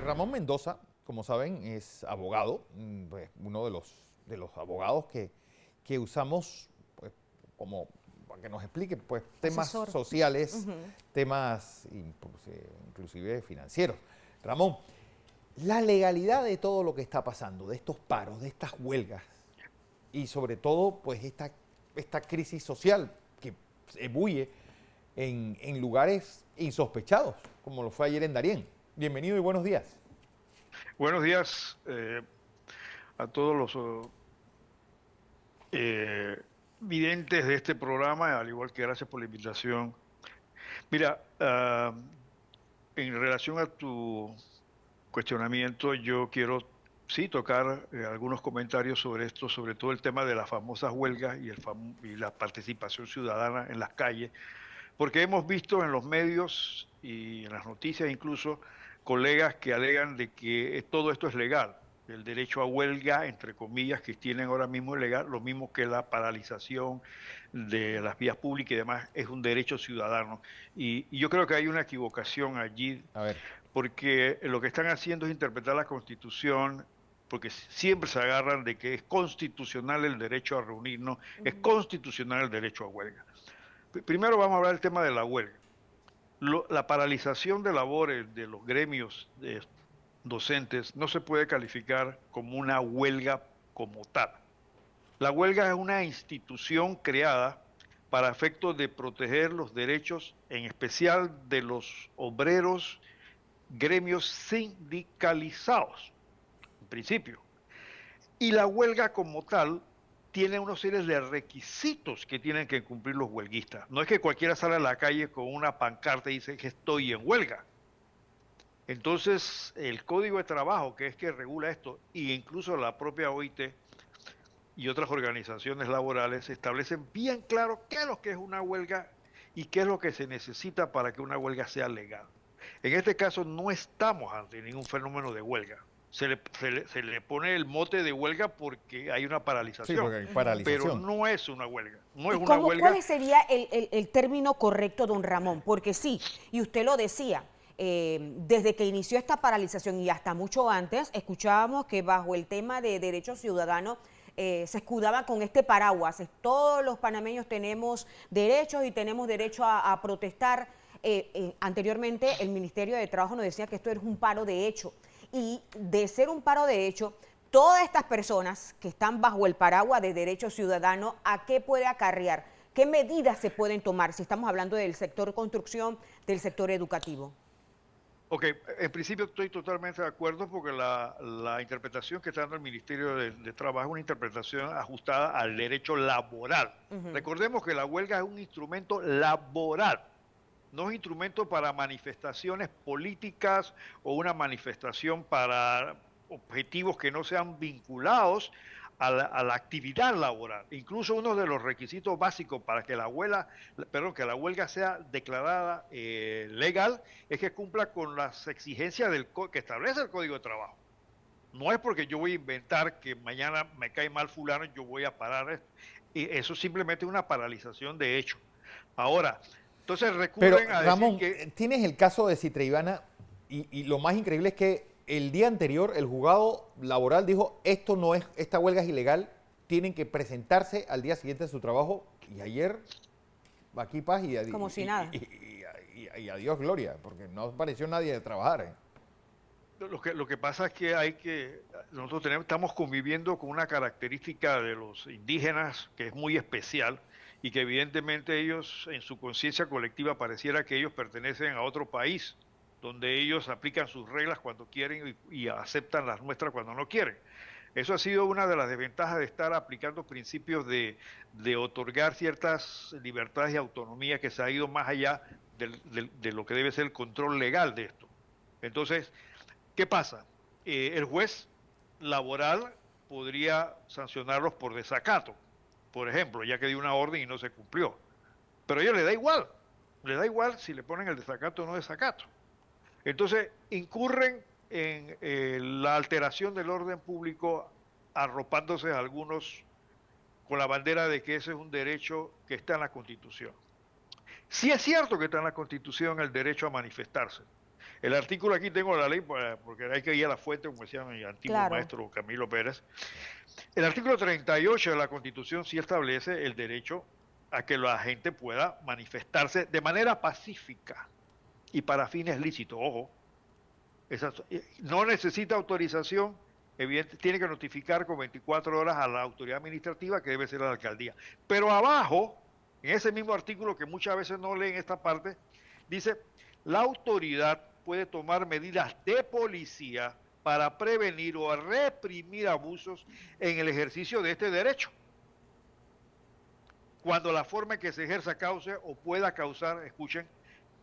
Ramón Mendoza, como saben, es abogado, pues, uno de los abogados que usamos pues, como para que nos explique pues, temas Asesor. sociales, temas inclusive financieros. Ramón, la legalidad de todo lo que está pasando, de estos paros, de estas huelgas y sobre todo pues esta crisis social que se bulle en lugares insospechados, como lo fue ayer en Darién. Bienvenido y buenos días. Buenos días a todos los videntes de este programa, al igual que gracias por la invitación. Mira, en relación a tu cuestionamiento, yo quiero sí tocar algunos comentarios sobre esto, sobre todo el tema de las famosas huelgas y la participación ciudadana en las calles, porque hemos visto en los medios y en las noticias incluso colegas que alegan de que todo esto es legal. El derecho a huelga, entre comillas, que tienen ahora mismo es legal, lo mismo que la paralización de las vías públicas y demás, es un derecho ciudadano. Y yo creo que hay una equivocación allí, A ver, porque lo que están haciendo es interpretar la Constitución, porque siempre se agarran de que es constitucional el derecho a reunirnos, es constitucional el derecho a huelga. Primero vamos a hablar del tema de la huelga. La paralización de labores de los gremios docentes no se puede calificar como una huelga como tal. La huelga es una institución creada para efectos de proteger los derechos, en especial de los obreros, gremios sindicalizados, en principio. Y la huelga como tal tiene una serie de requisitos que tienen que cumplir los huelguistas. No es que cualquiera sale a la calle con una pancarta y dice que estoy en huelga. Entonces, el Código de Trabajo, que es que regula esto, e incluso la propia OIT y otras organizaciones laborales, establecen bien claro qué es lo que es una huelga y qué es lo que se necesita para que una huelga sea legal. En este caso, no estamos ante ningún fenómeno de huelga. Se le pone el mote de huelga porque hay una sí, paralización, porque hay pero paralización. no es una huelga. No es ¿Y una cuál huelga. sería el término correcto, don Ramón? Porque sí, y usted lo decía, desde que inició esta paralización y hasta mucho antes, escuchábamos que bajo el tema de derechos ciudadanos se escudaba con este paraguas. Todos los panameños tenemos derechos y tenemos derecho a protestar. Anteriormente el Ministerio de Trabajo nos decía que esto era un paro de hecho. Y de ser un paro de hecho, todas estas personas que están bajo el paraguas de derechos ciudadanos, ¿a qué puede acarrear? ¿Qué medidas se pueden tomar si estamos hablando del sector construcción, del sector educativo? Ok, en principio estoy totalmente de acuerdo porque la interpretación que está dando el Ministerio de Trabajo es una interpretación ajustada al derecho laboral. Recordemos que la huelga es un instrumento laboral, no es instrumento para manifestaciones políticas o una manifestación para objetivos que no sean vinculados a la actividad laboral. Incluso uno de los requisitos básicos para que que la huelga sea declarada legal es que cumpla con las exigencias que establece el Código de Trabajo. No es porque yo voy a inventar que mañana me cae mal fulano, yo voy a parar esto. Y eso simplemente es una paralización de hecho. Ahora, entonces Pero recurren a decir Ramón, que, tienes el caso de Citraibana y lo más increíble es que el día anterior el juzgado laboral dijo esto no es, esta huelga es ilegal, tienen que presentarse al día siguiente de su trabajo y ayer aquí paz Como si nada. y adiós gloria, porque no apareció nadie de trabajar. lo que pasa es que nosotros estamos conviviendo con una característica de los indígenas que es muy especial y que evidentemente ellos en su conciencia colectiva pareciera que ellos pertenecen a otro país, donde ellos aplican sus reglas cuando quieren y aceptan las nuestras cuando no quieren. Eso ha sido una de las desventajas de estar aplicando principios de otorgar ciertas libertades y autonomía que se ha ido más allá de lo que debe ser el control legal de esto. Entonces, ¿qué pasa? El juez laboral podría sancionarlos por desacato, por ejemplo, ya que dio una orden y no se cumplió. Pero a ellos le da igual si le ponen el desacato o no desacato. Entonces, incurren en la alteración del orden público, arropándose a algunos con la bandera de que ese es un derecho que está en la Constitución. Sí es cierto que está en la Constitución el derecho a manifestarse. El artículo, aquí tengo la ley, porque hay que ir a la fuente, como decía mi antiguo Claro. maestro Camilo Pérez. El artículo 38 de la Constitución sí establece el derecho a que la gente pueda manifestarse de manera pacífica y para fines lícitos. Ojo, no necesita autorización, evidente, tiene que notificar con 24 horas a la autoridad administrativa, que debe ser la alcaldía. Pero abajo, en ese mismo artículo que muchas veces no leen esta parte, dice, la autoridad puede tomar medidas de policía para prevenir o reprimir abusos en el ejercicio de este derecho, cuando la forma en que se ejerza cause o pueda causar, escuchen,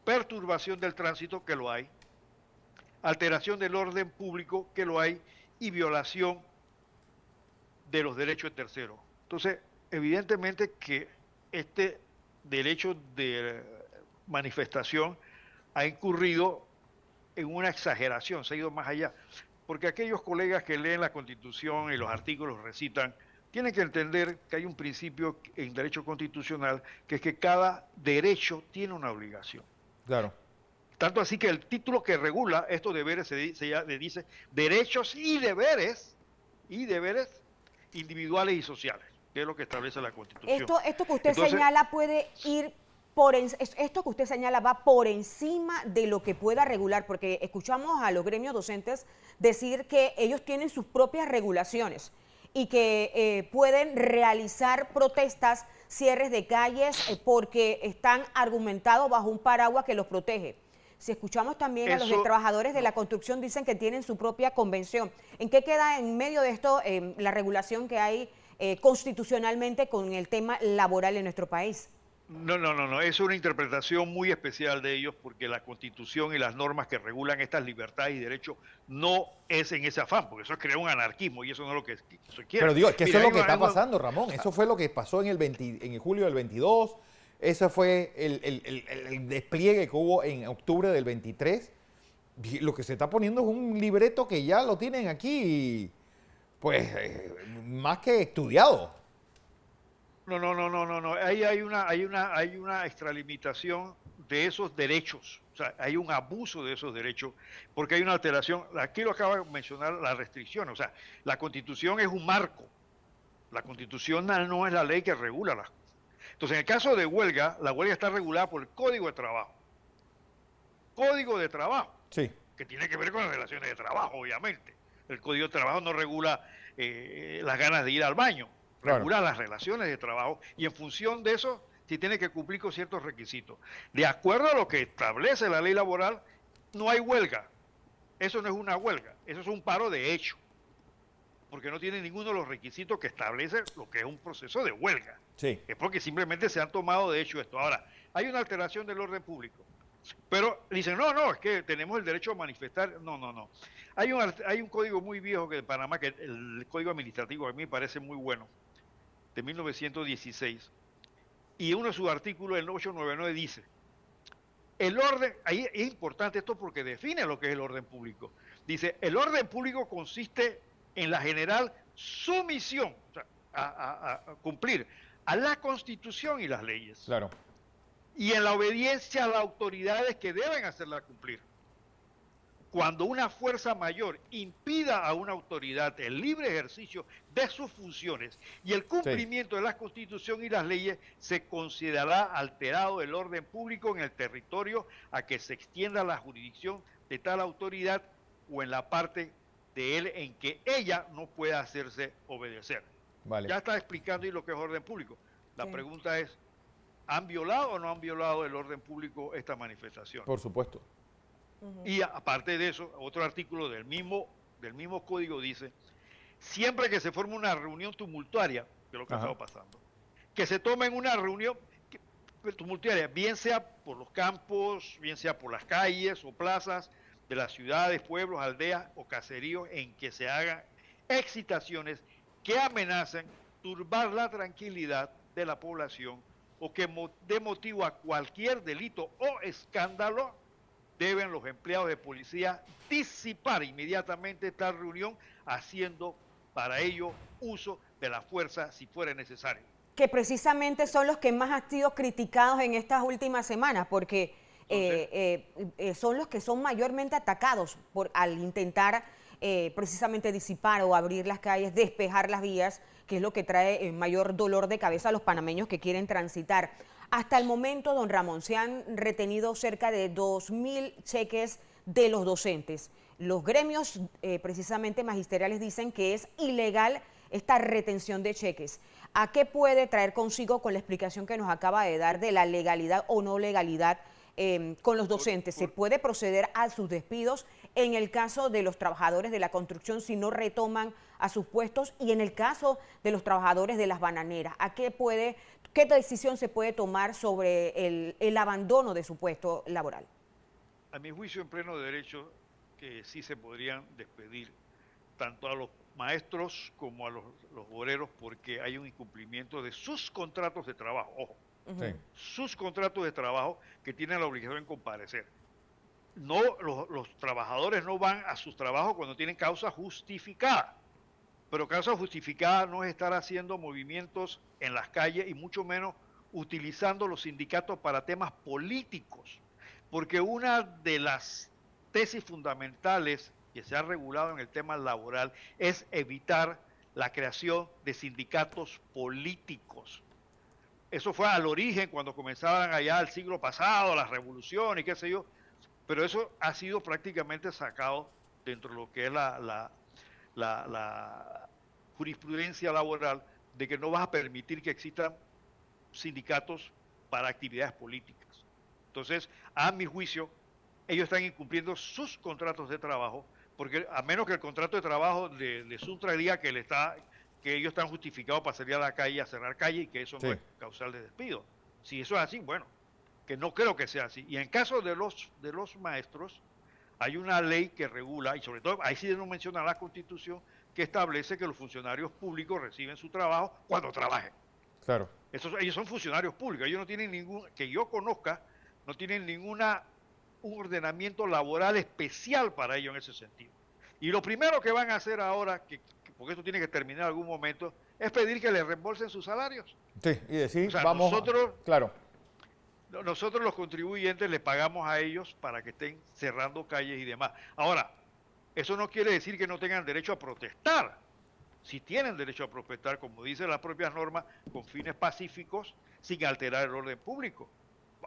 perturbación del tránsito, que lo hay, alteración del orden público, que lo hay, y violación de los derechos de terceros. Entonces, evidentemente que este derecho de manifestación ha incurrido en una exageración, se ha ido más allá, porque aquellos colegas que leen la Constitución y los artículos recitan, tienen que entender que hay un principio en derecho constitucional, que es que cada derecho tiene una obligación. Claro. Tanto así que el título que regula estos deberes se dice derechos y deberes individuales y sociales, que es lo que establece la Constitución. Esto que usted señala puede ir esto que usted señala va por encima de lo que pueda regular, porque escuchamos a los gremios docentes decir que ellos tienen sus propias regulaciones y que pueden realizar protestas, cierres de calles, porque están argumentados bajo un paraguas que los protege. Si escuchamos también a los trabajadores de la construcción, dicen que tienen su propia convención. ¿En qué queda en medio de esto la regulación que hay constitucionalmente con el tema laboral en nuestro país? No, es una interpretación muy especial de ellos, porque la Constitución y las normas que regulan estas libertades y derechos no es en ese afán, porque eso crea un anarquismo y eso no es lo que se quiere. Pero digo, es que eso es lo que está pasando, Ramón. Eso fue lo que pasó en el julio del 22, ese fue el despliegue que hubo en octubre del 23. Lo que se está poniendo es un libreto que ya lo tienen aquí, pues, más que estudiado. No. Ahí hay una extralimitación de esos derechos. O sea, hay un abuso de esos derechos porque hay una alteración. Aquí lo acaba de mencionar, las restricciones. O sea, la Constitución es un marco. La Constitución no es la ley que regula las cosas. Entonces, en el caso de huelga, la huelga está regulada por el Código de Trabajo. Código de Trabajo. Sí. Que tiene que ver con las relaciones de trabajo, obviamente. El Código de Trabajo no regula las ganas de ir al baño. Regula las relaciones de trabajo y en función de eso sí tiene que cumplir con ciertos requisitos. De acuerdo a lo que establece la ley laboral, no hay huelga. Eso no es una huelga, eso es un paro de hecho, porque no tiene ninguno de los requisitos que establece lo que es un proceso de huelga. Sí. Es porque simplemente se han tomado de hecho esto. Ahora, hay una alteración del orden público, pero dicen, no, es que tenemos el derecho a manifestar. No. Hay un código muy viejo que de Panamá, que el código administrativo a mí me parece muy bueno, de 1916, y uno de sus artículos, el 899, dice, el orden, ahí es importante esto porque define lo que es el orden público. Dice, el orden público consiste en la general sumisión, o sea, a cumplir a la Constitución y las leyes. Claro. Y en la obediencia a las autoridades que deben hacerla cumplir. Cuando una fuerza mayor impida a una autoridad el libre ejercicio de sus funciones y el cumplimiento de la Constitución y las leyes, se considerará alterado el orden público en el territorio a que se extienda la jurisdicción de tal autoridad o en la parte de él en que ella no pueda hacerse obedecer. Vale. Ya está explicando lo que es orden público. La pregunta es, ¿han violado o no han violado el orden público esta manifestación? Por supuesto. Y aparte de eso, otro artículo del mismo código dice, siempre que se forme una reunión tumultuaria, que es lo que ha estado pasando, que se tome en una reunión tumultuaria, bien sea por los campos, bien sea por las calles o plazas de las ciudades, pueblos, aldeas o caseríos, en que se hagan excitaciones que amenacen turbar la tranquilidad de la población o que dé motivo a cualquier delito o escándalo, deben los empleados de policía disipar inmediatamente tal reunión, haciendo para ello uso de la fuerza si fuera necesario. Que precisamente son los que más han sido criticados en estas últimas semanas, porque son los que son mayormente atacados al intentar precisamente disipar o abrir las calles, despejar las vías, que es lo que trae mayor dolor de cabeza a los panameños que quieren transitar. Hasta el momento, don Ramón, se han retenido cerca de 2.000 cheques de los docentes. Los gremios precisamente magisteriales dicen que es ilegal esta retención de cheques. ¿A qué puede traer consigo con la explicación que nos acaba de dar de la legalidad o no legalidad con los docentes? ¿Se puede proceder a sus despidos en el caso de los trabajadores de la construcción si no retoman a sus puestos? Y en el caso de los trabajadores de las bananeras, ¿qué decisión se puede tomar sobre el abandono de su puesto laboral? A mi juicio, en pleno derecho, que sí se podrían despedir tanto a los maestros como a los obreros porque hay un incumplimiento de sus contratos de trabajo. Ojo, Sí. sus contratos de trabajo que tienen la obligación de comparecer. No, los trabajadores no van a sus trabajos cuando tienen causa justificada. Pero causa justificada no es estar haciendo movimientos en las calles y mucho menos utilizando los sindicatos para temas políticos. Porque una de las tesis fundamentales que se ha regulado en el tema laboral es evitar la creación de sindicatos políticos. Eso fue al origen cuando comenzaban allá el siglo pasado, las revoluciones y qué sé yo, pero eso ha sido prácticamente sacado dentro de lo que es la jurisprudencia laboral de que no vas a permitir que existan sindicatos para actividades políticas. Entonces, a mi juicio, ellos están incumpliendo sus contratos de trabajo, porque a menos que el contrato de trabajo de Suntra diga que ellos están justificados para salir a la calle, a cerrar calle y que eso no es causal de despido. Si eso es así, bueno, que no creo que sea así. Y en caso de los maestros, hay una ley que regula, y sobre todo, ahí sí no menciona la Constitución, que establece que los funcionarios públicos reciben su trabajo cuando trabajen. Claro. Ellos son funcionarios públicos, ellos no tienen que yo conozca, no tienen un ordenamiento laboral especial para ellos en ese sentido. Y lo primero que van a hacer ahora, porque esto tiene que terminar en algún momento, es pedir que les reembolsen sus salarios. Sí, y decir, O sea, vamos, claro. nosotros los contribuyentes les pagamos a ellos para que estén cerrando calles y demás. Ahora, eso no quiere decir que no tengan derecho a protestar. Si tienen derecho a protestar, como dicen las propias normas, con fines pacíficos, sin alterar el orden público.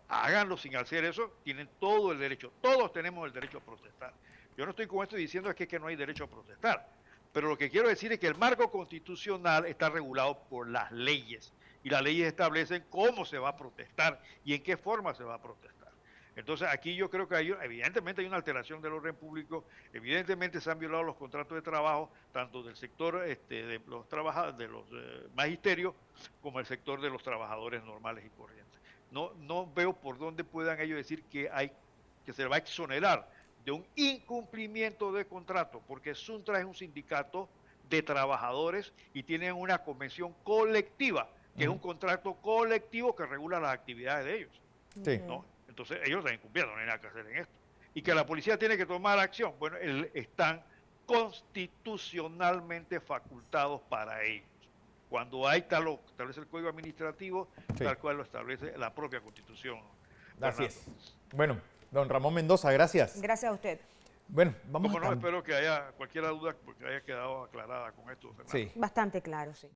Háganlo sin hacer eso, tienen todo el derecho. Todos tenemos el derecho a protestar. Yo no estoy con esto diciendo que no hay derecho a protestar. Pero lo que quiero decir es que el marco constitucional está regulado por las leyes. Y las leyes establecen cómo se va a protestar y en qué forma se va a protestar. Entonces aquí yo creo que evidentemente hay una alteración del orden público, evidentemente se han violado los contratos de trabajo, tanto del sector de los magisterios, como el sector de los trabajadores normales y corrientes. No veo por dónde puedan ellos decir que se le va a exonerar de un incumplimiento de contrato, porque Suntra es un sindicato de trabajadores y tienen una convención colectiva, que es un contrato colectivo que regula las actividades de ellos. Sí. ¿No? Entonces ellos están incumpliendo, no hay nada que hacer en esto. Y que la policía tiene que tomar acción, bueno, están constitucionalmente facultados para ellos. Cuando hay lo establece el Código Administrativo, tal cual lo establece la propia Constitución. Así es. Bueno, don Ramón Mendoza, gracias. Gracias a usted. Bueno, vamos Como no, espero que haya cualquier duda porque haya quedado aclarada con esto, Fernando. Sí. Bastante claro, sí.